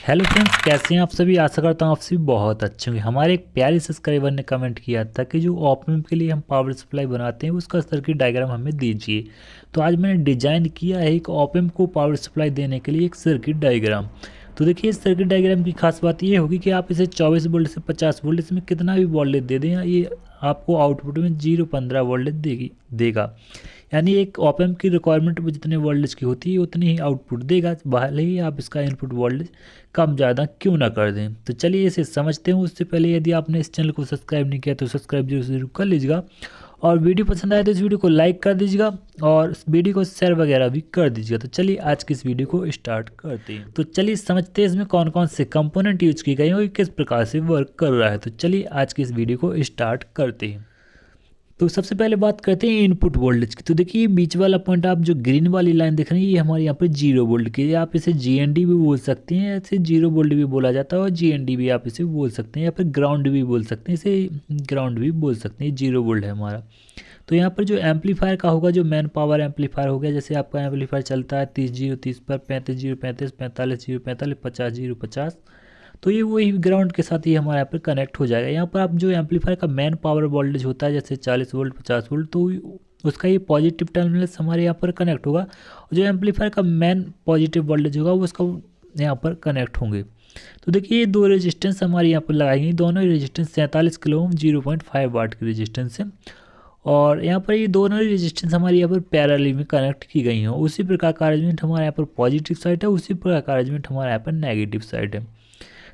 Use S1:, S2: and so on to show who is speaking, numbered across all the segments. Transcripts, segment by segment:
S1: Hello friends, कैसे हैं आप सभी। आशा करता हूँ आप सभी बहुत अच्छे होंगे। हमारे एक प्यारे सब्सक्राइबर ने कमेंट किया था कि जो ऑप एम्प के लिए हम पावर सप्लाई बनाते हैं उसका सर्किट डायग्राम हमें दीजिए। तो आज मैंने डिजाइन किया है एक ऑप एम्प को पावर सप्लाई देने के लिए एक सर्किट डायग्राम। तो देखिए, इस सर्किट डायग्राम की खास बात ये होगी कि आप इसे 24 वोल्ट से 50 वोल्ट इसमें कितना भी वोल्टेज दे दें, ये आपको आउटपुट में 0.15 वोल्टेज देगा। यानी एक ऑप एम्प की रिक्वायरमेंट वो जितने वोल्टेज की होती है उतनी ही आउटपुट देगा, भले ही आप इसका इनपुट वोल्टेज कम ज़्यादा क्यों ना कर दें। तो चलिए इसे समझते हैं। उससे पहले यदि आपने इस चैनल को सब्सक्राइब नहीं किया तो सब्सक्राइब जरूर कर लीजिएगा, और वीडियो पसंद आए तो इस वीडियो को लाइक कर दीजिएगा और इस वीडियो को शेयर वगैरह भी कर दीजिएगा। तो चलिए आज की इस वीडियो को स्टार्ट करते हैं। तो चलिए समझते हैं इसमें कौन कौन से कंपोनेंट यूज किए गए हैं और किस प्रकार से वर्क कर रहा है। तो चलिए आज की इस वीडियो को स्टार्ट करते हैं। तो सबसे पहले बात करते हैं इनपुट वोल्टेज की। तो देखिए, बीच वाला पॉइंट आप जो ग्रीन वाली लाइन देख रहे हैं ये हमारे यहाँ पर 0 वोल्ट की है। आप इसे जीएनडी भी बोल सकते हैं, ऐसे 0 वोल्ट भी बोला जाता है, और जीएनडी भी आप इसे बोल सकते हैं, या फिर ग्राउंड भी बोल सकते हैं, इसे ग्राउंड भी बोल सकते हैं। 0 वोल्ट है हमारा। तो यहाँ पर जो एम्पलीफायर का होगा, जो मैन पावर एम्पलीफायर हो गया, जैसे आपका एम्पलीफायर चलता है 30-0-30 पर, 35-0-35, 45-0-45, 50-0-50, तो ये वही ग्राउंड के साथ ही हमारे यहाँ पर कनेक्ट हो जाएगा। यहाँ पर आप जो एम्पलीफायर का मैन पावर वोल्टेज होता है जैसे 40 वोल्ट 50 वोल्ट, तो उसका ये पॉजिटिव टर्मिनल्स हमारे यहाँ पर कनेक्ट होगा, और जो एम्पलीफायर का मैन पॉजिटिव वोल्टेज होगा वो उसका यहाँ पर कनेक्ट होंगे। तो देखिए, ये दो रेजिस्टेंस हमारे यहाँ पर लगाई गई, दोनों ही रेजिस्टेंस 47 किलो ओम 0.5 वाट की रेजिस्टेंस है, और यहाँ पर ये दोनों ही रेजिस्टेंस हमारे यहाँ पर पैरेलल में कनेक्ट की गई हैं। उसी प्रकार का अरेंजमेंट हमारे यहाँ पर पॉजिटिव साइड है, उसी प्रकार का अरेंजमेंट हमारे यहाँ पर नेगेटिव साइड है।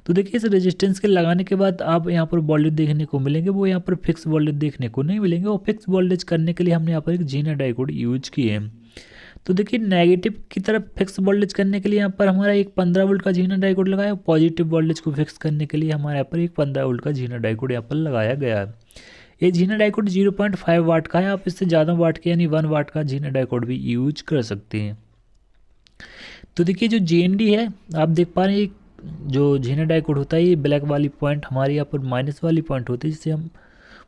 S1: तो देखिए, इस रेजिस्टेंस के लगाने के बाद आप यहाँ पर वोल्टेज देखने को मिलेंगे, वो यहाँ पर फिक्स वोल्टेज देखने को नहीं मिलेंगे, और फिक्स वोल्टेज करने के लिए हमने यहाँ पर एक जीना डायोड यूज किए हैं। तो देखिए, नेगेटिव की तरफ फिक्स वोल्टेज करने के लिए यहाँ पर हमारा एक 15 वोल्ट का जीना डायोड लगाया, पॉजिटिव वोल्टेज को फिक्स करने के लिए हमारे यहाँ पर एक 15 वोल्ट का जीना डायोड यहाँ पर लगाया गया है। ये जीना डायोड 0.5 वाट का है, आप इससे ज़्यादा वाट के यानी 1 वाट का जीना डायोड भी यूज कर सकते हैं। तो देखिए, जो जीएनडी है आप देख पा रहे हैं, जो जीना डायोड होता है ये ब्लैक वाली पॉइंट हमारे यहाँ पर माइनस वाली पॉइंट होती है जिसे हम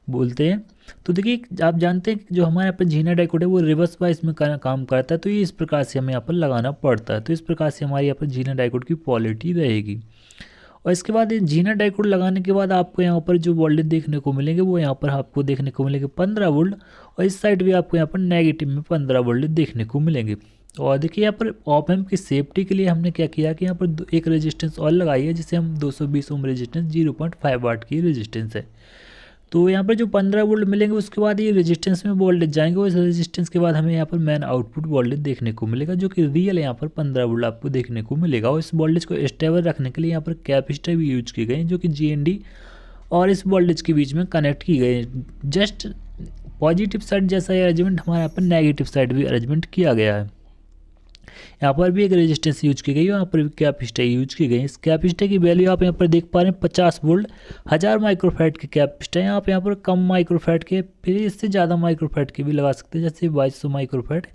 S1: बोलते हैं। तो देखिए, आप जानते हैं कि जो हमारे यहाँ पर जीना डायोड है वो रिवर्स वाइज में काम करता है, तो ये इस प्रकार से हमें यहाँ पर लगाना पड़ता है। तो इस प्रकार से हमारे यहाँ पर जीना डायोड की क्वालिटी रहेगी। और इसके बाद ये जीना डायोड लगाने के बाद आपको यहाँ पर जो वोल्टेज देखने को मिलेंगे वो यहाँ पर आपको देखने को मिलेंगे 15 वोल्ट, और इस साइड भी आपको यहाँ पर नेगेटिव में 15 वोल्ट देखने को मिलेंगे। और देखिए, यहाँ पर ऑप एम्प की सेफ्टी के लिए हमने क्या किया कि यहाँ पर एक रेजिस्टेंस और लगाई है, जिसे हम 220 ओम रेजिस्टेंस 0.5 वाट की रेजिस्टेंस है। तो यहाँ पर जो 15 वोल्ट मिलेंगे उसके बाद ये रेजिस्टेंस में वोल्टेज जाएंगे, और इस रेजिस्टेंस के बाद हमें यहाँ पर मैन आउटपुट वोल्टेज देखने को मिलेगा, जो कि रियल यहाँ पर 15 वोल्ट आपको देखने को मिलेगा। और इस वोल्टेज को स्टेबल रखने के लिए यहाँ पर कैपेसिटर भी यूज की गई है, जो कि जीएनडी और इस वोल्टेज के बीच में कनेक्ट की गई है। जस्ट पॉजिटिव साइड जैसा अरेंजमेंट हमारे यहाँ पर नेगेटिव साइड भी अरेंजमेंट किया गया है। यहाँ पर भी एक रेजिस्टेंस यूज की गई है, यहाँ पर भी कैपेसिटर यूज की गई है। इस कैपेसिटर की वैल्यू आप यहाँ पर देख पा रहे हैं 50 वोल्ट 1000 माइक्रोफैट के कैपेसिटर है। आप यहाँ पर कम माइक्रोफैट के, फिर इससे ज़्यादा माइक्रोफैट के भी लगा सकते हैं, जैसे 2200 माइक्रोफैट,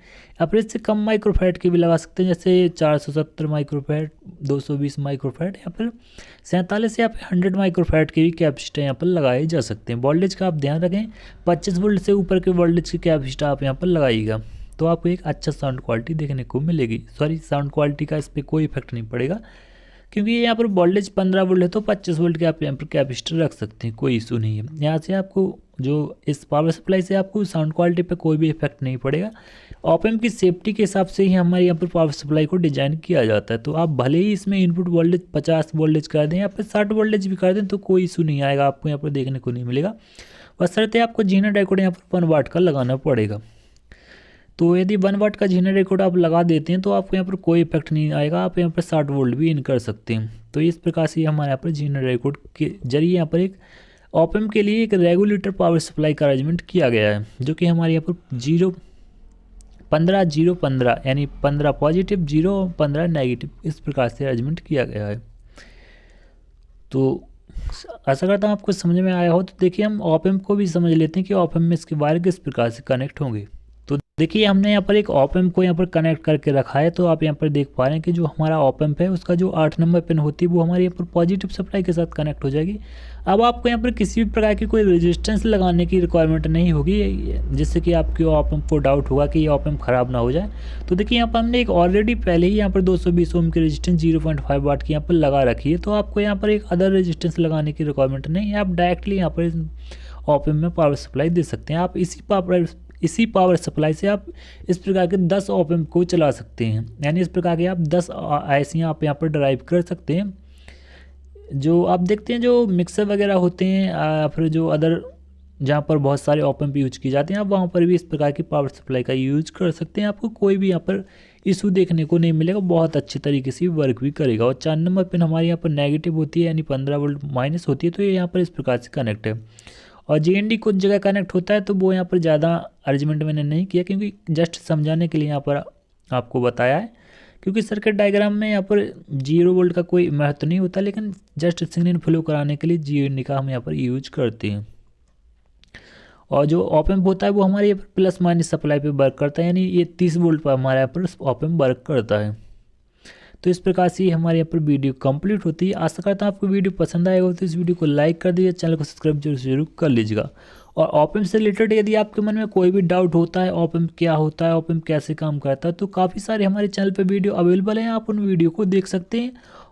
S1: या फिर इससे कम माइक्रोफैट के भी लगा सकते हैं, जैसे 470 माइक्रोफैट, 220 माइक्रोफैट, या फिर 47 या फिर 100 माइक्रोफैट के भी कैपेसिटर यहाँ पर लगाए जा सकते हैं। वोल्टेज का आप ध्यान रखें, 25 वोल्ट से ऊपर के वोल्टेज के कैपेसिटर आप यहाँ पर लगाइएगा, तो आपको एक अच्छा साउंड क्वालिटी देखने को मिलेगी। सॉरी, साउंड क्वालिटी का इस पर कोई इफेक्ट नहीं पड़ेगा, क्योंकि यहाँ पर वोल्टेज 15 वोल्ट है, तो 25 वोल्ट के आप यहाँ पर कैपेसिटर रख सकते हैं, कोई इशू नहीं है। यहाँ से आपको जो इस पावर सप्लाई से आपको साउंड क्वालिटी पे कोई भी इफेक्ट नहीं पड़ेगा। ऑप एम्प की सेफ्टी के हिसाब से ही हमारे यहाँ पर पावर सप्लाई को डिजाइन किया जाता है। तो आप भले ही इसमें इनपुट वोल्टेज 50 वोल्टेज कर दें या फिर 60 वोल्टेज भी कर दें, तो कोई इशू नहीं आएगा, आपको यहाँ पर देखने को नहीं मिलेगा। बशर्ते आपको जीना डायोड यहाँ पर 1 वाट का लगाना पड़ेगा। तो यदि 1 वाट का जीना डायोड आप लगा देते हैं तो आपको यहाँ पर कोई इफेक्ट नहीं आएगा, आप यहाँ पर 60 वोल्ट भी इन कर सकते हैं। तो इस प्रकार से हमारे यहाँ पर जीना डायोड के जरिए यहाँ पर एक ऑप एम्प के लिए एक रेगुलेटर पावर सप्लाई का अरेंजमेंट किया गया है, जो कि हमारे यहाँ पर 15 यानी 15 पॉजिटिव 15 नेगेटिव, इस प्रकार से अरेंजमेंट किया गया है। तो आशा करता हूँ आपको समझ में आया हो। तो देखिए, हम ऑप एम्प को भी समझ लेते हैं कि ऑप एम्प में इसके वायर किस प्रकार से कनेक्ट होंगे। तो देखिए हमने यहाँ पर एक ऑप एम्प को यहाँ पर कनेक्ट करके रखा है। तो आप यहाँ पर देख पा रहे हैं कि जो हमारा ऑप एम्प है उसका जो 8 नंबर पिन होती है वो हमारे यहाँ पर पॉजिटिव सप्लाई के साथ कनेक्ट हो जाएगी। अब आपको यहाँ पर किसी भी प्रकार की कोई रेजिस्टेंस लगाने की रिक्वायरमेंट नहीं होगी, जिससे कि आपके ऑप एम्प को डाउट होगा कि ये ऑप एम्प ख़राब ना हो जाए। तो देखिए यहाँ पर हमने एक ऑलरेडी पहले ही यहाँ पर 220 ओम की रेजिस्टेंस 0.5 वाट की यहाँ पर लगा रखी है। तो आपको यहाँ पर एक अदर रेजिस्टेंस लगाने की रिक्वायरमेंट नहीं है, आप डायरेक्टली यहाँ पर ऑप एम्प में पावर सप्लाई दे सकते हैं। आप इसी पावर सप्लाई से आप इस प्रकार के 10 ऑप एम्प को चला सकते हैं, यानी इस प्रकार के आप 10 आईसियाँ आप यहाँ पर ड्राइव कर सकते हैं। जो आप देखते हैं जो मिक्सर वगैरह होते हैं फिर जो अदर जहाँ पर बहुत सारे ऑप एम्प यूज की जाती हैं, आप वहाँ पर भी इस प्रकार की पावर सप्लाई का यूज कर सकते हैं। आपको कोई भी यहाँ पर इशू देखने को नहीं मिलेगा, बहुत अच्छी तरीके से वर्क भी करेगा। और 4 नंबर पिन हमारे यहाँ पर नेगेटिव होती है, यानी 15 वोल्ट माइनस होती है, तो ये यहाँ पर इस प्रकार से कनेक्ट है। और GND कुछ जगह कनेक्ट होता है, तो वो यहाँ पर ज़्यादा अरेंजमेंट मैंने नहीं किया, क्योंकि जस्ट समझाने के लिए यहाँ पर आपको बताया है। क्योंकि सर्किट डायग्राम में यहाँ पर 0 वोल्ट का कोई महत्व नहीं होता, लेकिन जस्ट सिग्नल फ्लो कराने के लिए GND का हम यहाँ पर यूज करते हैं। और जो ऑप एम्प होता है वो हमारे यहाँ पर प्लस माइनस सप्लाई पे वर्क करता है, यानी ये 30 वोल्ट पर हमारे यहाँ पर ऑप एम्प वर्क करता है। तो इस प्रकार से हमारे यहाँ पर वीडियो कंप्लीट होती है। आशा करता हूँ आपको वीडियो पसंद आएगा, तो इस वीडियो को लाइक कर दीजिए, चैनल को सब्सक्राइब जरूर कर लीजिएगा। और ऑप एम्प से रिलेटेड यदि आपके मन में कोई भी डाउट होता है, ऑप एम्प क्या होता है, ऑप एम्प कैसे काम करता है, तो काफ़ी सारे हमारे चैनल पर वीडियो अवेलेबल हैं, आप उन वीडियो को देख सकते हैं।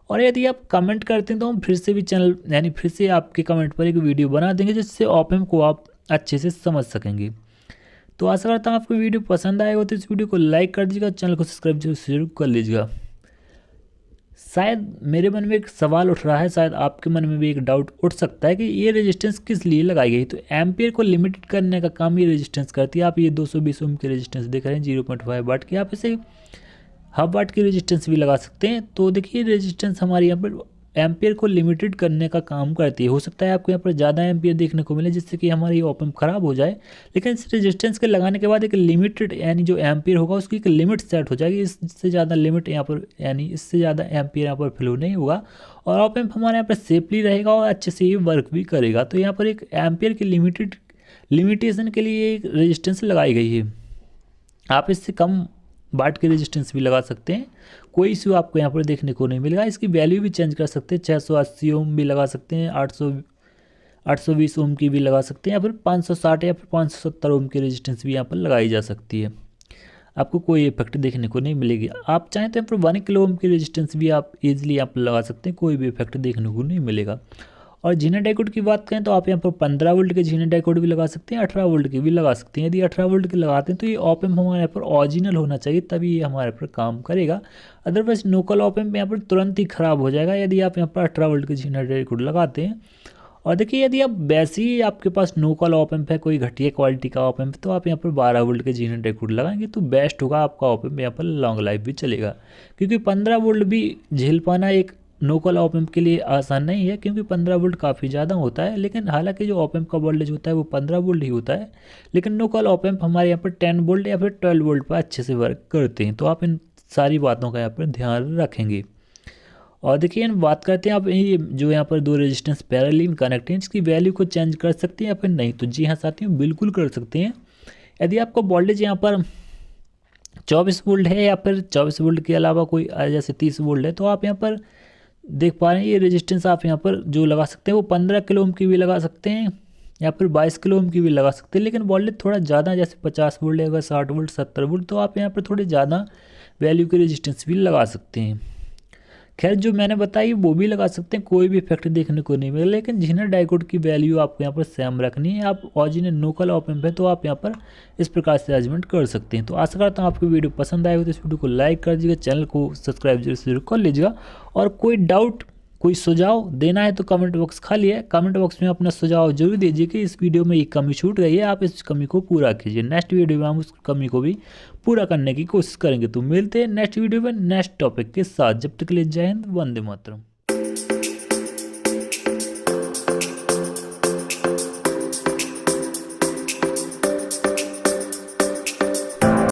S1: और यदि आप कमेंट करते हैं तो हम फिर से भी फिर से आपके कमेंट पर एक वीडियो बना देंगे, जिससे ऑप एम्प को आप अच्छे से समझ सकेंगे। तो आशा करता हूँ आपको वीडियो पसंद आएगा, तो इस वीडियो को लाइक कर दीजिएगा, चैनल को सब्सक्राइब जरूर कर लीजिएगा। शायद मेरे मन में एक सवाल उठ रहा है, शायद आपके मन में भी एक डाउट उठ सकता है कि ये रेजिस्टेंस किस लिए लगाई गई। तो एम्पियर को लिमिटेड करने का काम ये रेजिस्टेंस करती है। आप ये 220 ओम की रेजिस्टेंस देख रहे हैं 0.5 वाट की, आप इसे हाफ वाट की रेजिस्टेंस भी लगा सकते हैं। तो देखिए रेजिस्टेंस हमारे यहाँ पर एम्पियर को लिमिटेड करने का काम करती है। हो सकता है आपको यहाँ पर ज़्यादा एम्पियर देखने को मिले, जिससे कि हमारी ऑप एम्प खराब हो जाए, लेकिन इस रेजिस्टेंस के लगाने के बाद एक लिमिटेड यानी जो एम्पियर होगा उसकी एक लिमिट सेट हो जाएगी। इससे ज़्यादा लिमिट यहाँ पर यानी इससे ज़्यादा एम्पियर यहाँ पर फ्लो नहीं होगा, और ऑप एम्प हमारे यहाँ पर सेफली रहेगा और अच्छे से ये वर्क भी करेगा। तो यहाँ पर एक एम्पियर की लिमिटेशन के लिए एक रेजिस्टेंस लगाई गई है। आप इससे कम वाट की रेजिस्टेंस भी लगा सकते हैं, कोई इशू आपको यहाँ पर देखने को नहीं मिलेगा। इसकी वैल्यू भी चेंज कर सकते हैं, 680 ओम भी लगा सकते हैं, 820 ओम की भी लगा सकते हैं, या फिर 560 या फिर 570 ओम की रेजिस्टेंस भी यहाँ पर लगाई जा सकती है। आपको कोई इफेक्ट देखने को नहीं मिलेगी। आप चाहें तो यहाँ पर 1 किलो ओम की रेजिस्टेंस भी आप इजीली यहाँ पर लगा सकते हैं, कोई भी इफेक्ट देखने को नहीं मिलेगा। और जीना डायोड की बात करें तो आप यहाँ पर 15 वोल्ट के जीना डायोड भी लगा सकते हैं, 18 वोल्ट की भी लगा सकते हैं। यदि 18 वोल्ट के लगाते हैं तो ये ऑप एम्प हमारे यहाँ पर ओरिजिनल होना चाहिए, तभी ये हमारे पर काम करेगा। अदरवाइज लोकल ऑप एम्प यहाँ पर तुरंत ही ख़राब हो जाएगा यदि आप यहाँ पर 18 वोल्ट के जीना डायोड लगाते हैं। और देखिए यदि आप वैसे ही आपके पास लोकल ऑप एम्प है, कोई घटिया क्वालिटी का ऑप एम्प, तो आप यहाँ पर 12 वोल्ट के जीना डायोड लगाएंगे तो बेस्ट होगा, आपका ऑप एम्प यहाँ पर लॉन्ग लाइफ भी चलेगा। क्योंकि 15 वोल्ट भी झेल पाना एक लोकल ऑप एम्प के लिए आसान नहीं है, क्योंकि 15 वोल्ट काफ़ी ज़्यादा होता है। लेकिन हालांकि जो ऑप एम्प का वोल्टेज होता है वो 15 वोल्ट ही होता है, लेकिन लोकल ऑप एम्प हमारे यहाँ पर 10 वोल्ट या फिर 12 वोल्ट पर अच्छे से वर्क करते हैं। तो आप इन सारी बातों का यहाँ पर ध्यान रखेंगे। और देखिए बात करते हैं आप ये जो यहाँ पर 2 रेजिस्टेंस पैरेलल कनेक्ट हैं, इसकी वैल्यू को चेंज कर सकते हैं या फिर नहीं। तो जी हाँ साथियों, बिल्कुल कर सकते हैं। यदि आपका वोल्टेज यहाँ पर 24 वोल्ट है या फिर 24 वोल्ट के अलावा कोई जैसे 30 वोल्ट है, तो आप यहाँ पर देख पा रहे हैं ये रेजिस्टेंस आप यहाँ पर जो लगा सकते हैं वो 15 किलो ओम की भी लगा सकते हैं या फिर 22 किलो ओम की भी लगा सकते हैं। लेकिन वोल्टेज थोड़ा ज़्यादा जैसे 50 वोल्ट है, अगर 60 वोल्ट 70 वोल्ट, तो आप यहाँ पर थोड़े ज़्यादा वैल्यू के रेजिस्टेंस भी लगा सकते हैं। खैर जो मैंने बताई वो भी लगा सकते हैं, कोई भी इफेक्ट देखने को नहीं मिलेगा। लेकिन जीना डायोड की वैल्यू आपको यहाँ पर सेम रखनी है। आप ओरिजिनल लोकल ऑप एम्प है तो आप यहाँ पर इस प्रकार से अरेंजमेंट कर सकते हैं। तो आशा करता हूँ आपको वीडियो पसंद आएगा, तो इस वीडियो को लाइक कर दीजिएगा, चैनल को सब्सक्राइब जरूर कर लीजिएगा। और कोई डाउट कोई सुझाव देना है तो कमेंट बॉक्स खाली है, कमेंट बॉक्स में अपना सुझाव जरूर दीजिए कि इस वीडियो में ये कमी छूट गई है, आप इस कमी को पूरा कीजिए। नेक्स्ट वीडियो में हम उस कमी को भी पूरा करने की कोशिश करेंगे। तो मिलते हैं नेक्स्ट वीडियो में नेक्स्ट टॉपिक के साथ। जब तक के लिए जय हिंद, वंदे मातरम।